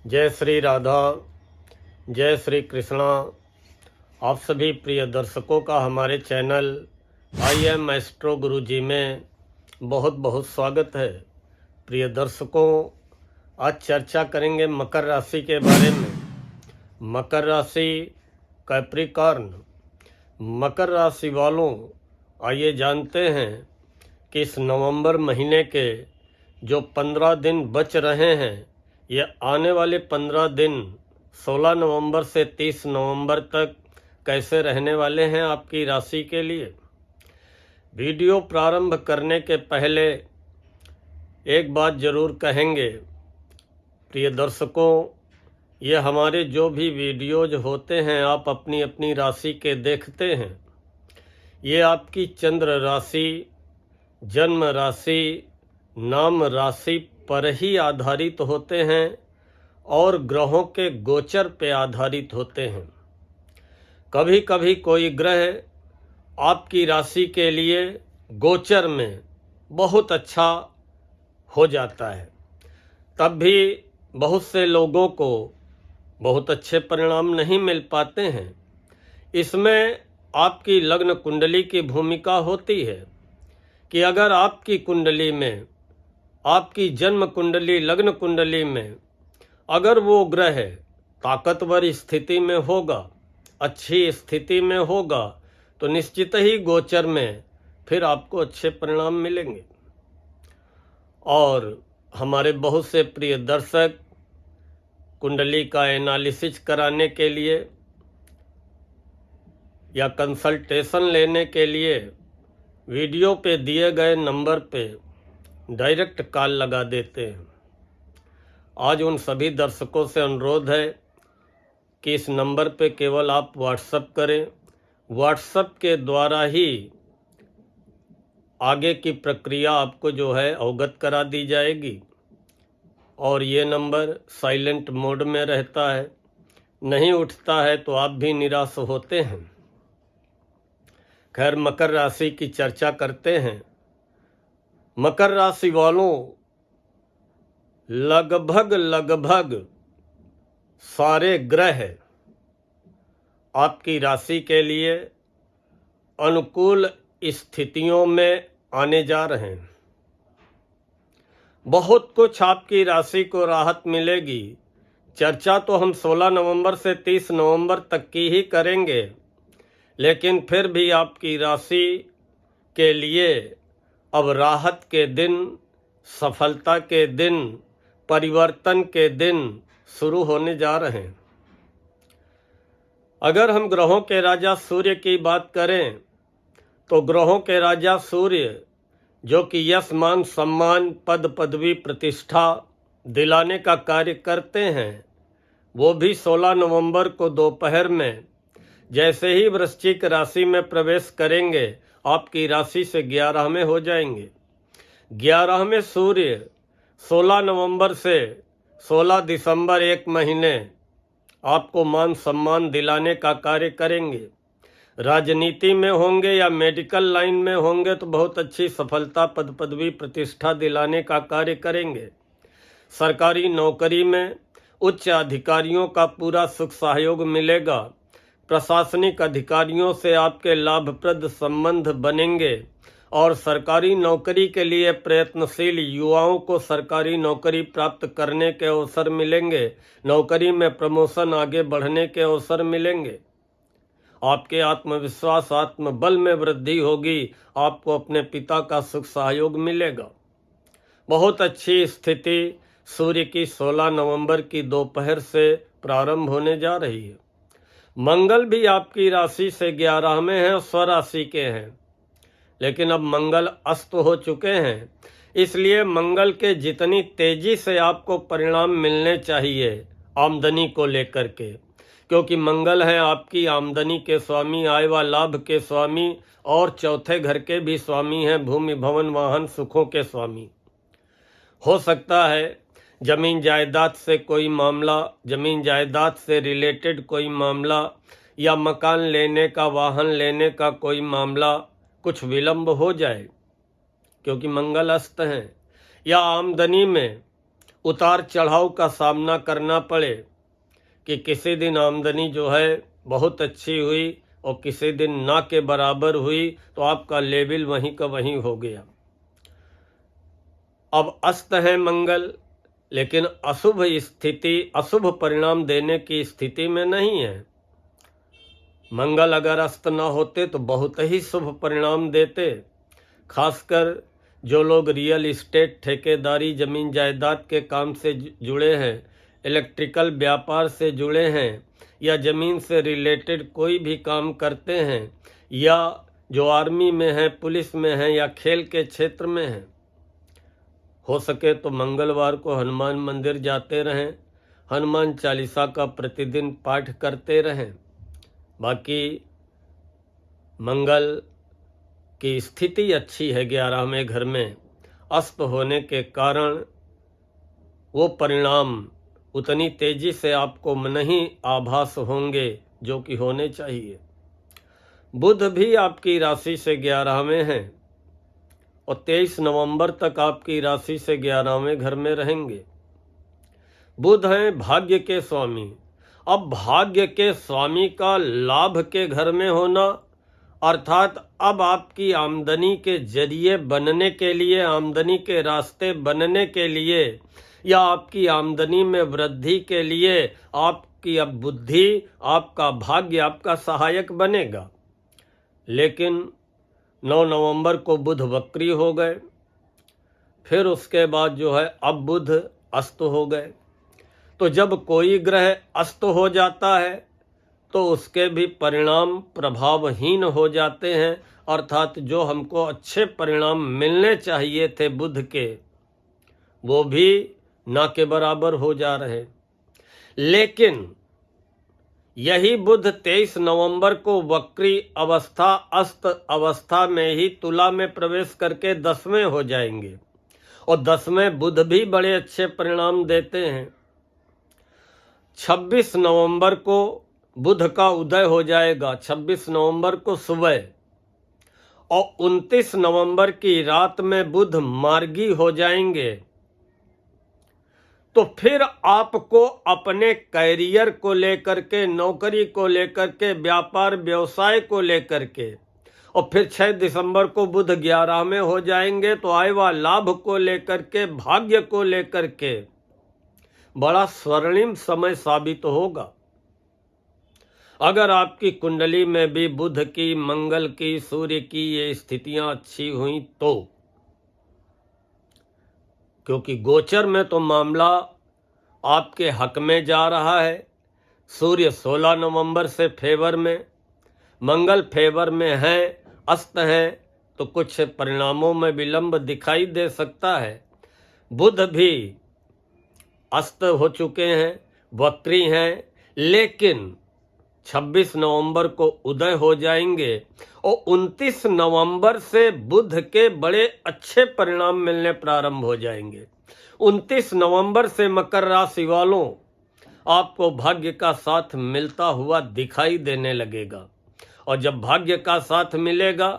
जय श्री राधा, जय श्री कृष्णा। आप सभी प्रिय दर्शकों का हमारे चैनल आई एम एस्ट्रो गुरुजी में बहुत बहुत स्वागत है। प्रिय दर्शकों, आज चर्चा करेंगे मकर राशि के बारे में। मकर राशि कैप्रिकॉर्न। मकर राशि वालों, आइए जानते हैं कि इस नवंबर महीने के जो 15 दिन बच रहे हैं, ये आने वाले 15 दिन 16 नवंबर से 30 नवंबर तक कैसे रहने वाले हैं आपकी राशि के लिए। वीडियो प्रारंभ करने के पहले एक बात जरूर कहेंगे, प्रिय दर्शकों, ये हमारे जो भी वीडियोज होते हैं आप अपनी अपनी राशि के देखते हैं। ये आपकी चंद्र राशि, जन्म राशि, नाम राशि पर ही आधारित होते हैं और ग्रहों के गोचर पे आधारित होते हैं। कभी कभी कोई ग्रह आपकी राशि के लिए गोचर में बहुत अच्छा हो जाता है, तब भी बहुत से लोगों को बहुत अच्छे परिणाम नहीं मिल पाते हैं। इसमें आपकी लग्न कुंडली की भूमिका होती है कि अगर आपकी कुंडली में, आपकी जन्म कुंडली, लग्न कुंडली में अगर वो ग्रह ताकतवर स्थिति में होगा, अच्छी स्थिति में होगा, तो निश्चित ही गोचर में फिर आपको अच्छे परिणाम मिलेंगे। और हमारे बहुत से प्रिय दर्शक कुंडली का एनालिसिस कराने के लिए या कंसल्टेशन लेने के लिए वीडियो पे दिए गए नंबर पे डायरेक्ट कॉल लगा देते हैं। आज उन सभी दर्शकों से अनुरोध है कि इस नंबर पे केवल आप व्हाट्सएप करें। व्हाट्सएप के द्वारा ही आगे की प्रक्रिया आपको जो है अवगत करा दी जाएगी। और ये नंबर साइलेंट मोड में रहता है, नहीं उठता है तो आप भी निराश होते हैं। खैर, मकर राशि की चर्चा करते हैं। मकर राशि वालों, लगभग सारे ग्रह आपकी राशि के लिए अनुकूल स्थितियों में आने जा रहे हैं। बहुत कुछ आपकी राशि को राहत मिलेगी। चर्चा तो हम 16 नवंबर से 30 नवंबर तक की ही करेंगे, लेकिन फिर भी आपकी राशि के लिए अब राहत के दिन, सफलता के दिन, परिवर्तन के दिन शुरू होने जा रहे हैं। अगर हम ग्रहों के राजा सूर्य की बात करें तो ग्रहों के राजा सूर्य, जो कि यश, मान, सम्मान, पद, पदवी, प्रतिष्ठा दिलाने का कार्य करते हैं, वो भी 16 नवंबर को दोपहर में जैसे ही वृश्चिक राशि में प्रवेश करेंगे, आपकी राशि से 11 में हो जाएंगे। 11 में सूर्य 16 नवंबर से 16 दिसंबर, एक महीने आपको मान सम्मान दिलाने का कार्य करेंगे। राजनीति में होंगे या मेडिकल लाइन में होंगे तो बहुत अच्छी सफलता, पद, पदवी, प्रतिष्ठा दिलाने का कार्य करेंगे। सरकारी नौकरी में उच्च अधिकारियों का पूरा सुख सहयोग मिलेगा। प्रशासनिक अधिकारियों से आपके लाभप्रद संबंध बनेंगे और सरकारी नौकरी के लिए प्रयत्नशील युवाओं को सरकारी नौकरी प्राप्त करने के अवसर मिलेंगे। नौकरी में प्रमोशन, आगे बढ़ने के अवसर मिलेंगे। आपके आत्मविश्वास, आत्मबल में वृद्धि होगी। आपको अपने पिता का सुख सहयोग मिलेगा। बहुत अच्छी स्थिति सूर्य की 16 नवंबर की दोपहर से प्रारंभ होने जा रही है। मंगल भी आपकी राशि से 11 में है और स्वराशि के हैं, लेकिन अब मंगल अस्त हो चुके हैं। इसलिए मंगल के जितनी तेजी से आपको परिणाम मिलने चाहिए आमदनी को लेकर के, क्योंकि मंगल है आपकी आमदनी के स्वामी, आय व लाभ के स्वामी और चौथे घर के भी स्वामी हैं, भूमि, भवन, वाहन, सुखों के स्वामी। हो सकता है जमीन जायदाद से कोई मामला, जमीन जायदाद से रिलेटेड कोई मामला या मकान लेने का, वाहन लेने का कोई मामला कुछ विलंब हो जाए, क्योंकि मंगल अस्त हैं। या आमदनी में उतार चढ़ाव का सामना करना पड़े कि किसी दिन आमदनी जो है बहुत अच्छी हुई और किसी दिन ना के बराबर हुई, तो आपका लेवल वहीं का वहीं हो गया। अब अस्त है मंगल, लेकिन अशुभ स्थिति, अशुभ परिणाम देने की स्थिति में नहीं है। मंगल अगर अस्त ना होते तो बहुत ही शुभ परिणाम देते। खासकर जो लोग रियल इस्टेट, ठेकेदारी, जमीन जायदाद के काम से जुड़े हैं, इलेक्ट्रिकल व्यापार से जुड़े हैं, या ज़मीन से रिलेटेड कोई भी काम करते हैं, या जो आर्मी में हैं, पुलिस में हैं, या खेल के क्षेत्र में हैं, हो सके तो मंगलवार को हनुमान मंदिर जाते रहें, हनुमान चालीसा का प्रतिदिन पाठ करते रहें। बाकी मंगल की स्थिति अच्छी है 11वें घर में, अस्त होने के कारण वो परिणाम उतनी तेजी से आपको नहीं आभास होंगे जो कि होने चाहिए। बुध भी आपकी राशि से 11वें हैं और 23 नवंबर तक आपकी राशि से 11वें घर में रहेंगे। बुध हैं भाग्य के स्वामी। अब भाग्य के स्वामी का लाभ के घर में होना, अर्थात अब आपकी आमदनी के जरिए बनने के लिए, आमदनी के रास्ते बनने के लिए, या आपकी आमदनी में वृद्धि के लिए आपकी अब बुद्धि, आपका भाग्य आपका सहायक बनेगा। लेकिन 9 नवंबर को बुध वक्री हो गए, फिर उसके बाद जो है अब बुध अस्त हो गए। तो जब कोई ग्रह अस्त हो जाता है तो उसके भी परिणाम प्रभावहीन हो जाते हैं, अर्थात जो हमको अच्छे परिणाम मिलने चाहिए थे बुध के, वो भी ना के बराबर हो जा रहे। लेकिन यही बुध 23 नवंबर को वक्री अवस्था, अस्त अवस्था में ही तुला में प्रवेश करके 10वें हो जाएंगे, और 10वें बुध भी बड़े अच्छे परिणाम देते हैं। 26 नवंबर को बुध का उदय हो जाएगा, 26 नवंबर को सुबह, और 29 नवंबर की रात में बुध मार्गी हो जाएंगे। तो फिर आपको अपने कैरियर को लेकर के, नौकरी को लेकर के, व्यापार व्यवसाय को लेकर के, और फिर 6 दिसंबर को बुध 11वें हो जाएंगे, तो आए हुआ लाभ को लेकर के, भाग्य को लेकर के बड़ा स्वर्णिम समय साबित होगा। अगर आपकी कुंडली में भी बुध की, मंगल की, सूर्य की ये स्थितियां अच्छी हुई तो, क्योंकि गोचर में तो मामला आपके हक में जा रहा है। सूर्य 16 नवंबर से फेवर में, मंगल फेवर में है, अस्त है, तो कुछ परिणामों में विलंब दिखाई दे सकता है। बुध भी अस्त हो चुके हैं, वक्री हैं, लेकिन 26 नवंबर को उदय हो जाएंगे, और 29 नवंबर से बुध के बड़े अच्छे परिणाम मिलने प्रारंभ हो जाएंगे। 29 नवंबर से मकर राशि वालों, आपको भाग्य का साथ मिलता हुआ दिखाई देने लगेगा, और जब भाग्य का साथ मिलेगा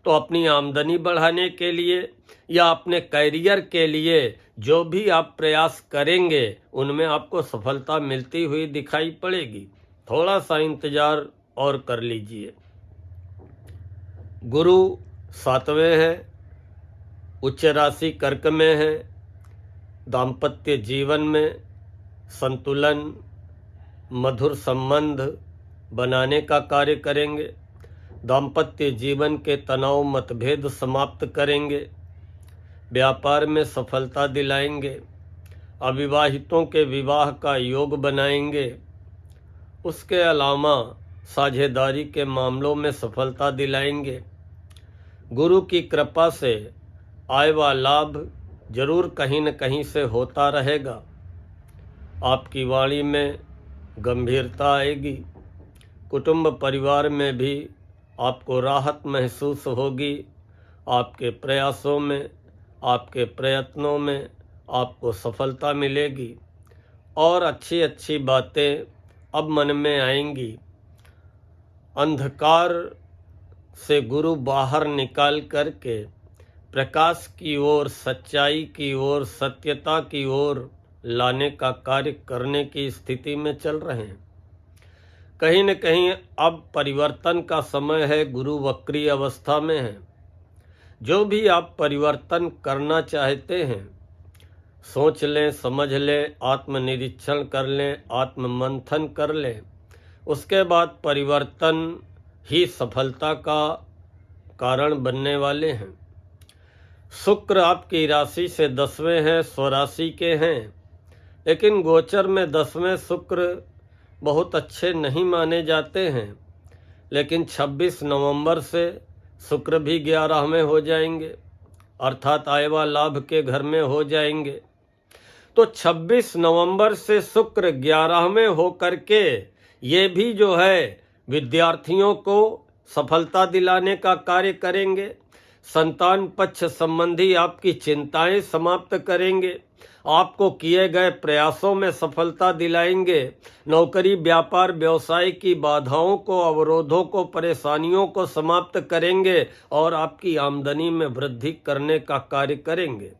तो अपनी आमदनी बढ़ाने के लिए या अपने कैरियर के लिए जो भी आप प्रयास करेंगे उनमें आपको सफलता मिलती हुई दिखाई पड़ेगी। थोड़ा सा इंतजार और कर लीजिए। गुरु 7वें है, उच्च राशि कर्क में है, दाम्पत्य जीवन में संतुलन, मधुर संबंध बनाने का कार्य करेंगे, दाम्पत्य जीवन के तनाव मतभेद समाप्त करेंगे, व्यापार में सफलता दिलाएंगे, अविवाहितों के विवाह का योग बनाएंगे, उसके अलावा साझेदारी के मामलों में सफलता दिलाएंगे। गुरु की कृपा से आय व लाभ जरूर कहीं न कहीं से होता रहेगा। आपकी वाणी में गंभीरता आएगी, कुटुंब परिवार में भी आपको राहत महसूस होगी। आपके प्रयासों में, आपके प्रयत्नों में आपको सफलता मिलेगी, और अच्छी अच्छी बातें अब मन में आएंगी। अंधकार से गुरु बाहर निकाल करके प्रकाश की ओर, सच्चाई की ओर, सत्यता की ओर लाने का कार्य करने की स्थिति में चल रहे हैं। कहीं न कहीं अब परिवर्तन का समय है, गुरु वक्री अवस्था में है। जो भी आप परिवर्तन करना चाहते हैं, सोच लें, समझ लें, आत्मनिरीक्षण कर लें, आत्ममंथन कर लें। उसके बाद परिवर्तन ही सफलता का कारण बनने वाले हैं। शुक्र आपकी राशि से 10वें हैं, स्वराशि के हैं, लेकिन गोचर में 10वें शुक्र बहुत अच्छे नहीं माने जाते हैं। लेकिन 26 नवंबर से शुक्र भी 11वें हो जाएंगे, अर्थात आय व लाभ के घर में हो जाएंगे। तो 26 नवंबर से शुक्र 11वें होकर के ये भी जो है विद्यार्थियों को सफलता दिलाने का कार्य करेंगे। संतान पक्ष संबंधी आपकी चिंताएं समाप्त करेंगे, आपको किए गए प्रयासों में सफलता दिलाएंगे। नौकरी, व्यापार, व्यवसाय की बाधाओं को, अवरोधों को, परेशानियों को समाप्त करेंगे और आपकी आमदनी में वृद्धि करने का कार्य करेंगे।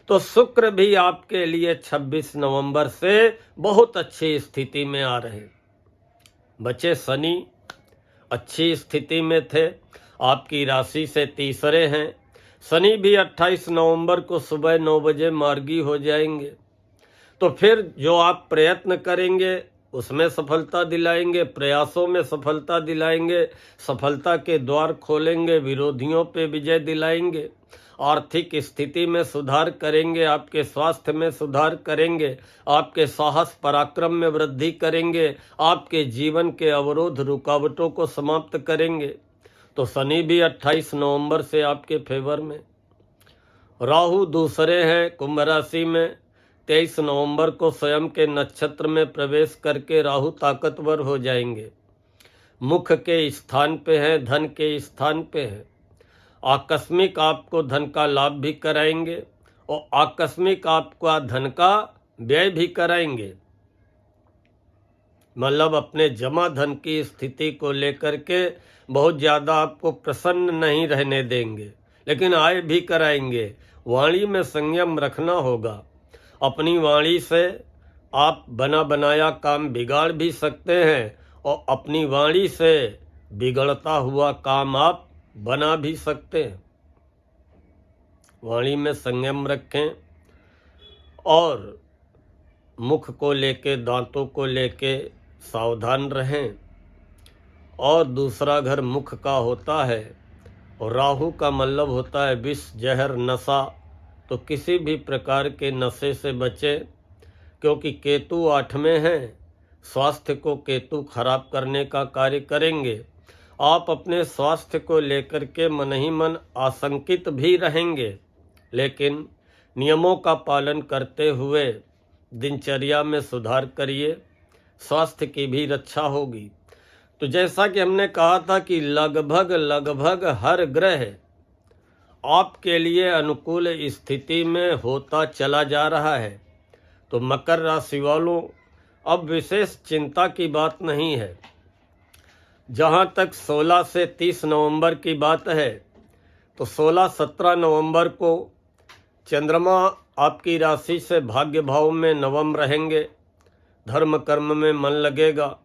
तो शुक्र भी आपके लिए 26 नवंबर से बहुत अच्छी स्थिति में आ रहे हैं। बचे शनि अच्छी स्थिति में थे, आपकी राशि से तीसरे हैं। शनि भी 28 नवंबर को सुबह 9 बजे मार्गी हो जाएंगे। तो फिर जो आप प्रयत्न करेंगे उसमें सफलता दिलाएंगे, प्रयासों में सफलता दिलाएंगे, सफलता के द्वार खोलेंगे, विरोधियों पे विजय दिलाएंगे, आर्थिक स्थिति में सुधार करेंगे, आपके स्वास्थ्य में सुधार करेंगे, आपके साहस पराक्रम में वृद्धि करेंगे, आपके जीवन के अवरोध रुकावटों को समाप्त करेंगे। तो शनि भी 28 नवंबर से आपके फेवर में। राहु दूसरे हैं कुंभ राशि में, 23 नवंबर को स्वयं के नक्षत्र में प्रवेश करके राहु ताकतवर हो जाएंगे। मुख के स्थान पे हैं, धन के स्थान पे हैं। आकस्मिक आपको धन का लाभ भी कराएंगे और आकस्मिक आपका धन का व्यय भी कराएंगे। मतलब अपने जमा धन की स्थिति को लेकर के बहुत ज़्यादा आपको प्रसन्न नहीं रहने देंगे, लेकिन आय भी कराएंगे। वाणी में संयम रखना होगा। अपनी वाणी से आप बना बनाया काम बिगाड़ भी सकते हैं और अपनी वाणी से बिगड़ता हुआ काम आप बना भी सकते हैं। वाणी में संयम रखें और मुख को लेके, दांतों को लेके सावधान रहें। और दूसरा घर मुख का होता है और राहु का मतलब होता है विष, जहर, नशा। तो किसी भी प्रकार के नशे से बचें, क्योंकि केतु 8वें हैं। स्वास्थ्य को केतु खराब करने का कार्य करेंगे। आप अपने स्वास्थ्य को लेकर के मन ही मन आशंकित भी रहेंगे, लेकिन नियमों का पालन करते हुए दिनचर्या में सुधार करिए, स्वास्थ्य की भी रक्षा होगी। तो जैसा कि हमने कहा था कि लगभग हर ग्रह आपके लिए अनुकूल स्थिति में होता चला जा रहा है। तो मकर राशि वालों, अब विशेष चिंता की बात नहीं है। जहाँ तक 16 से 30 नवंबर की बात है, तो 16-17 नवंबर को चंद्रमा आपकी राशि से भाग्य भाव में नवम रहेंगे। धर्म कर्म में मन लगेगा,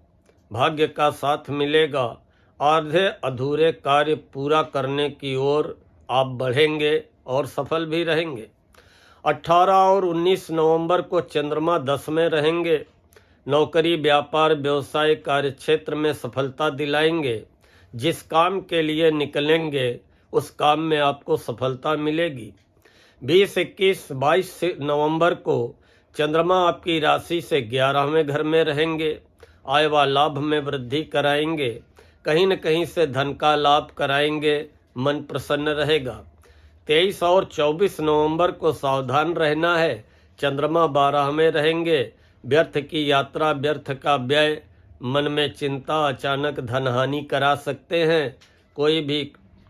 भाग्य का साथ मिलेगा, आधे अधूरे कार्य पूरा करने की ओर आप बढ़ेंगे और सफल भी रहेंगे। 18 और 19 नवंबर को चंद्रमा 10 में रहेंगे। नौकरी, व्यापार, व्यवसाय, कार्य क्षेत्र में सफलता दिलाएंगे। जिस काम के लिए निकलेंगे उस काम में आपको सफलता मिलेगी। 20, 21, 22 नवंबर को चंद्रमा आपकी राशि से 11वें घर में रहेंगे। आय व लाभ में वृद्धि कराएंगे, कहीं न कहीं से धन का लाभ कराएंगे, मन प्रसन्न रहेगा। 23 और 24 नवंबर को सावधान रहना है। चंद्रमा 12 में रहेंगे। व्यर्थ की यात्रा, व्यर्थ का व्यय, मन में चिंता, अचानक धनहानि करा सकते हैं। कोई भी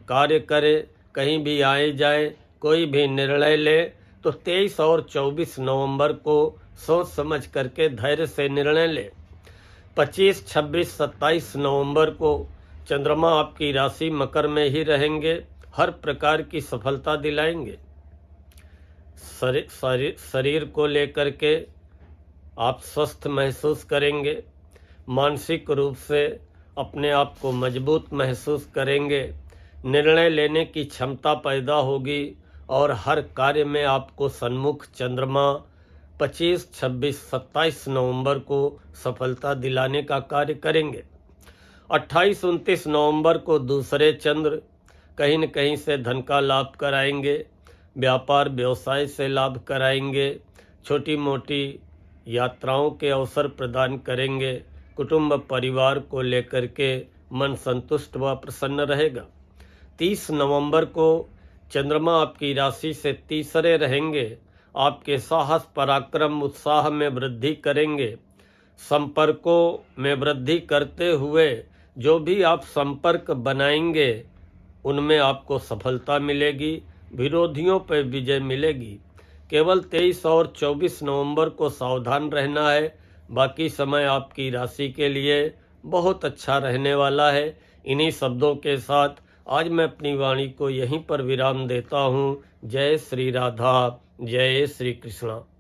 कार्य करे, कहीं भी आए जाए, कोई भी निर्णय ले, तो 23 और 24 नवंबर को सोच समझ करके धैर्य से निर्णय ले। 25, 26, 27 नवंबर को चंद्रमा आपकी राशि मकर में ही रहेंगे, हर प्रकार की सफलता दिलाएंगे। शरीर को लेकर के आप स्वस्थ महसूस करेंगे। मानसिक रूप से अपने आप को मजबूत महसूस करेंगे। निर्णय लेने की क्षमता पैदा होगी और हर कार्य में आपको सन्मुख चंद्रमा 25, 26, 27 नवंबर को सफलता दिलाने का कार्य करेंगे। 28, 29 नवंबर को दूसरे चंद्र कहीं न कहीं से धन का लाभ कराएंगे। व्यापार व्यवसाय से लाभ कराएंगे। छोटी मोटी यात्राओं के अवसर प्रदान करेंगे। कुटुंब परिवार को लेकर के मन संतुष्ट व प्रसन्न रहेगा। 30 नवंबर को चंद्रमा आपकी राशि से तीसरे रहेंगे। आपके साहस पराक्रम उत्साह में वृद्धि करेंगे। संपर्कों में वृद्धि करते हुए जो भी आप संपर्क बनाएंगे उनमें आपको सफलता मिलेगी। विरोधियों पर विजय मिलेगी। केवल 23 और 24 नवंबर को सावधान रहना है। बाकी समय आपकी राशि के लिए बहुत अच्छा रहने वाला है। इन्हीं शब्दों के साथ आज मैं अपनी वाणी को यहीं पर विराम देता हूँ। जय श्री राधा, जय श्री कृष्णा।